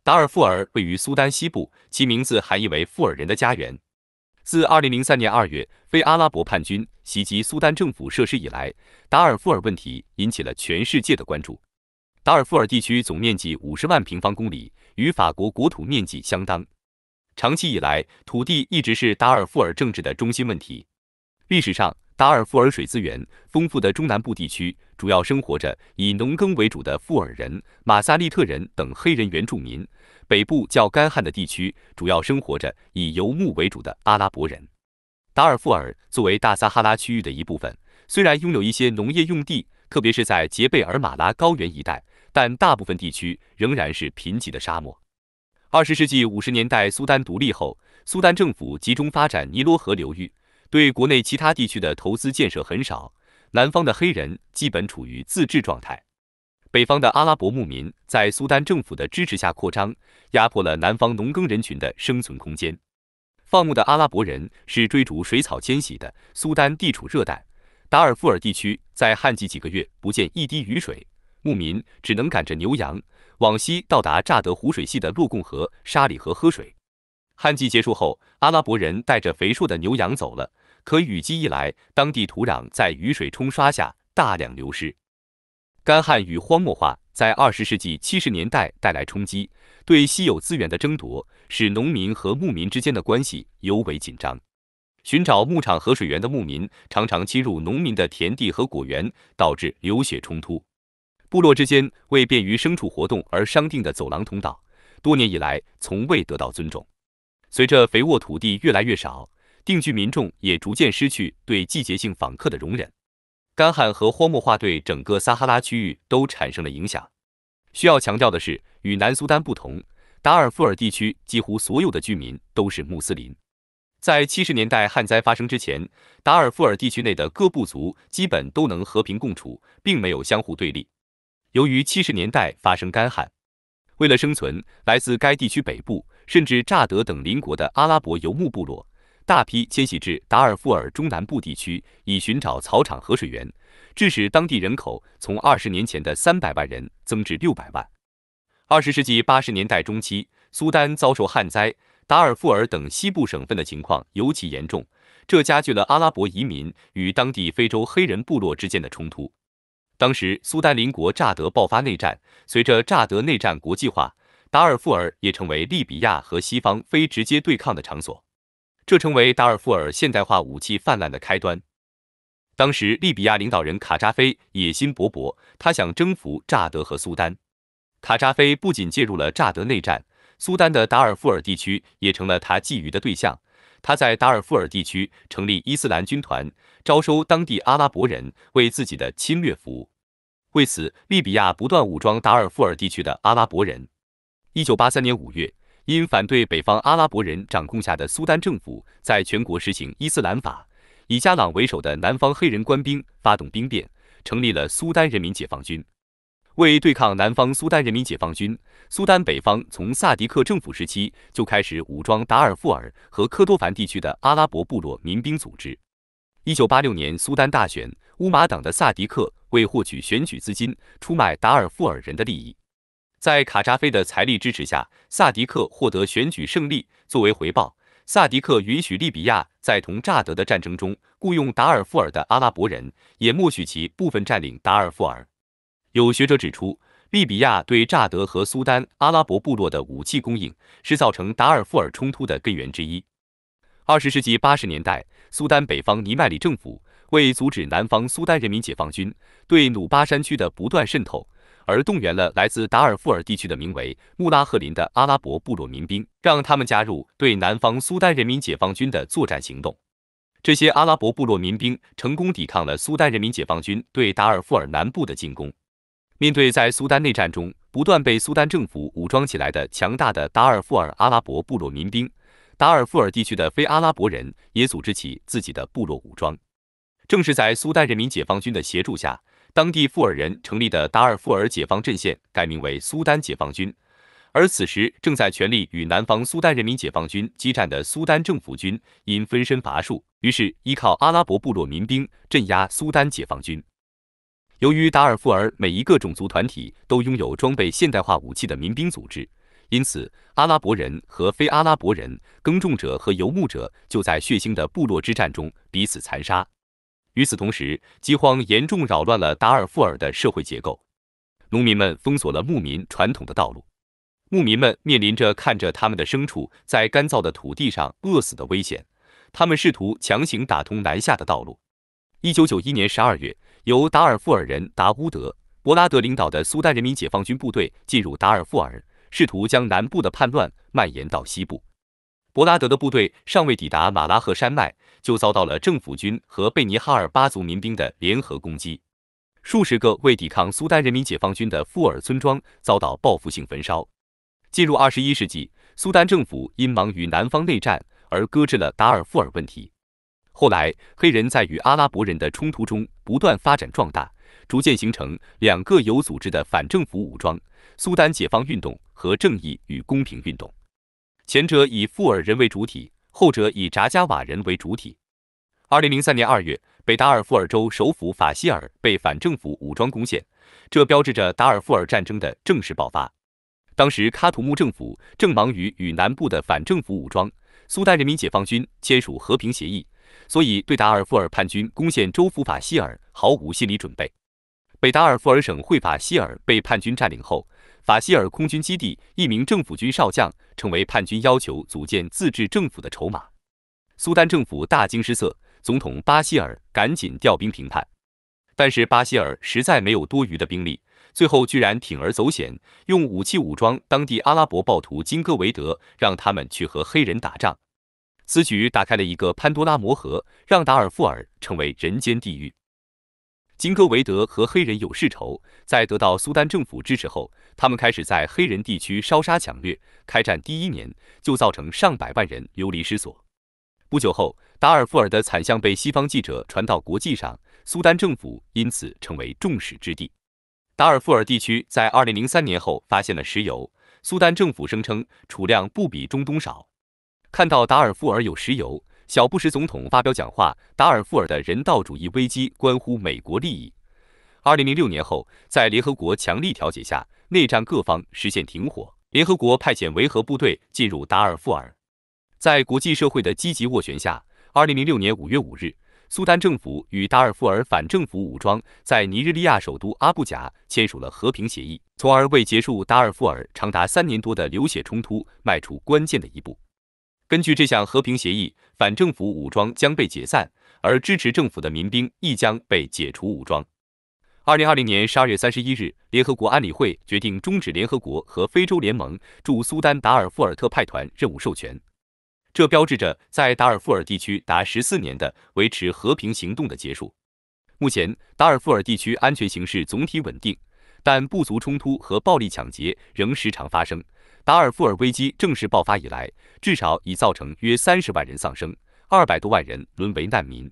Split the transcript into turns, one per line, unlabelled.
达尔富尔位于苏丹西部，其名字含义为富尔人的家园。自2003年2月非阿拉伯叛军袭击苏丹政府设施以来，达尔富尔问题引起了全世界的关注。达尔富尔地区总面积50万平方公里，与法国国土面积相当。长期以来，土地一直是达尔富尔政治的中心问题。历史上，达尔富尔水资源丰富的中南部地区，主要生活着以农耕为主的富尔人、马萨利特人等黑人原住民；北部较干旱的地区，主要生活着以游牧为主的阿拉伯人。达尔富尔作为大撒哈拉区域的一部分，虽然拥有一些农业用地，特别是在杰贝尔马拉高原一带，但大部分地区仍然是贫瘠的沙漠。20世纪50年代苏丹独立后，苏丹政府集中发展尼罗河流域，对国内其他地区的投资建设很少，南方的黑人基本处于自治状态。北方的阿拉伯牧民在苏丹政府的支持下扩张，压迫了南方农耕人群的生存空间。放牧的阿拉伯人是追逐水草迁徙的，苏丹地处热带，达尔富尔地区在旱季几个月不见一滴雨水，牧民只能赶着牛羊往西到达乍得湖水系的洛贡河、沙里河喝水。旱季结束后，阿拉伯人带着肥硕的牛羊走了，可雨季一来，当地土壤在雨水冲刷下大量流失。干旱与荒漠化在20世纪70年代带来冲击，对稀有资源的争夺使农民和牧民之间的关系尤为紧张。寻找牧场和水源的牧民常常侵入农民的田地和果园，导致流血冲突。部落之间为便于牲畜活动而商定的走廊通道，多年以来从未得到尊重。随着肥沃土地越来越少，定居民众也逐渐失去对季节性访客的容忍。干旱和荒漠化对整个撒哈拉区域都产生了影响。需要强调的是，与南苏丹不同，达尔富尔地区几乎所有的居民都是穆斯林。在70年代旱灾发生之前，达尔富尔地区内的各部族基本都能和平共处，并没有相互对立。由于70年代发生干旱，为了生存，来自该地区北部甚至乍得等邻国的阿拉伯游牧部落大批迁徙至达尔富尔中南部地区，以寻找草场和水源，致使当地人口从20年前的300万人增至600万。20世纪80年代中期，苏丹遭受旱灾，达尔富尔等西部省份的情况尤其严重，这加剧了阿拉伯移民与当地非洲黑人部落之间的冲突。当时，苏丹邻国乍得爆发内战，随着乍得内战国际化，达尔富尔也成为利比亚和西方非直接对抗的场所。这成为达尔富尔现代化武器泛滥的开端。当时，利比亚领导人卡扎菲野心勃勃，他想征服乍得和苏丹。卡扎菲不仅介入了乍得内战，苏丹的达尔富尔地区也成了他觊觎的对象。他在达尔富尔地区成立伊斯兰军团，招收当地阿拉伯人为自己的侵略服务。为此，利比亚不断武装达尔富尔地区的阿拉伯人。1983年5月，因反对北方阿拉伯人掌控下的苏丹政府在全国实行伊斯兰法，以加朗为首的南方黑人官兵发动兵变，成立了苏丹人民解放军。为对抗南方苏丹人民解放军，苏丹北方从萨迪克政府时期就开始武装达尔富尔和科多凡地区的阿拉伯部落民兵组织。1986年苏丹大选，乌马党的萨迪克为获取选举资金，出卖达尔富尔人的利益。在卡扎菲的财力支持下，萨迪克获得选举胜利。作为回报，萨迪克允许利比亚在同乍得的战争中雇佣达尔富尔的阿拉伯人，也默许其部分占领达尔富尔。有学者指出，利比亚对乍得和苏丹阿拉伯部落的武器供应是造成达尔富尔冲突的根源之一。20世纪80年代，苏丹北方尼麦里政府为阻止南方苏丹人民解放军对努巴山区的不断渗透，而动员了来自达尔富尔地区的名为穆拉赫林的阿拉伯部落民兵，让他们加入对南方苏丹人民解放军的作战行动。这些阿拉伯部落民兵成功抵抗了苏丹人民解放军对达尔富尔南部的进攻。面对在苏丹内战中不断被苏丹政府武装起来的强大的达尔富尔阿拉伯部落民兵，达尔富尔地区的非阿拉伯人也组织起自己的部落武装。正是在苏丹人民解放军的协助下，当地富尔人成立的达尔富尔解放阵线改名为苏丹解放军，而此时正在全力与南方苏丹人民解放军激战的苏丹政府军因分身乏术，于是依靠阿拉伯部落民兵镇压苏丹解放军。由于达尔富尔每一个种族团体都拥有装备现代化武器的民兵组织，因此阿拉伯人和非阿拉伯人、耕种者和游牧者就在血腥的部落之战中彼此残杀。与此同时，饥荒严重扰乱了达尔富尔的社会结构，农民们封锁了牧民传统的道路，牧民们面临着看着他们的牲畜在干燥的土地上饿死的危险，他们试图强行打通南下的道路。1991年12月，由达尔富尔人达乌德·伯拉德领导的苏丹人民解放军部队进入达尔富尔，试图将南部的叛乱蔓延到西部。伯拉德的部队尚未抵达马拉赫山脉，就遭到了政府军和贝尼哈尔巴族民兵的联合攻击，数十个为抵抗苏丹人民解放军的富尔村庄遭到报复性焚烧。进入21世纪，苏丹政府因忙于南方内战而搁置了达尔富尔问题。后来，黑人在与阿拉伯人的冲突中不断发展壮大，逐渐形成两个有组织的反政府武装：苏丹解放运动和正义与公平运动。前者以富尔人为主体，后者以扎加瓦人为主体。2003年2月，北达尔富尔州首府法希尔被反政府武装攻陷，这标志着达尔富尔战争的正式爆发。当时喀土穆政府正忙于与南部的反政府武装苏丹人民解放军签署和平协议，所以对达尔富尔叛军攻陷州府法希尔毫无心理准备。北达尔富尔省会法希尔被叛军占领后，法希尔空军基地一名政府军少将成为叛军要求组建自治政府的筹码。苏丹政府大惊失色，总统巴希尔赶紧调兵平叛，但是巴希尔实在没有多余的兵力，最后居然铤而走险，用武器武装当地阿拉伯暴徒金戈维德，让他们去和黑人打仗。此举打开了一个潘多拉魔盒，让达尔富尔成为人间地狱。金戈维德和黑人有世仇，在得到苏丹政府支持后，他们开始在黑人地区烧杀抢掠，开战第1年就造成上百万人流离失所。不久后，达尔富尔的惨象被西方记者传到国际上，苏丹政府因此成为众矢之的。达尔富尔地区在2003年后发现了石油，苏丹政府声称储量不比中东少。看到达尔富尔有石油，小布什总统发表讲话，达尔富尔的人道主义危机关乎美国利益。2006年后，在联合国强力调解下，内战各方实现停火，联合国派遣维和部队进入达尔富尔。在国际社会的积极斡旋下，2006年5月5日，苏丹政府与达尔富尔反政府武装在尼日利亚首都阿布贾签署了和平协议，从而为结束达尔富尔长达3年多的流血冲突迈出关键的一步。根据这项和平协议，反政府武装将被解散，而支持政府的民兵亦将被解除武装。2020年12月31日，联合国安理会决定终止联合国和非洲联盟驻苏丹达尔富尔特派团任务授权，这标志着在达尔富尔地区达14年的维持和平行动的结束。目前，达尔富尔地区安全形势总体稳定，但部族冲突和暴力抢劫仍时常发生。达尔富尔危机正式爆发以来，至少已造成约30万人丧生，200多万人沦为难民。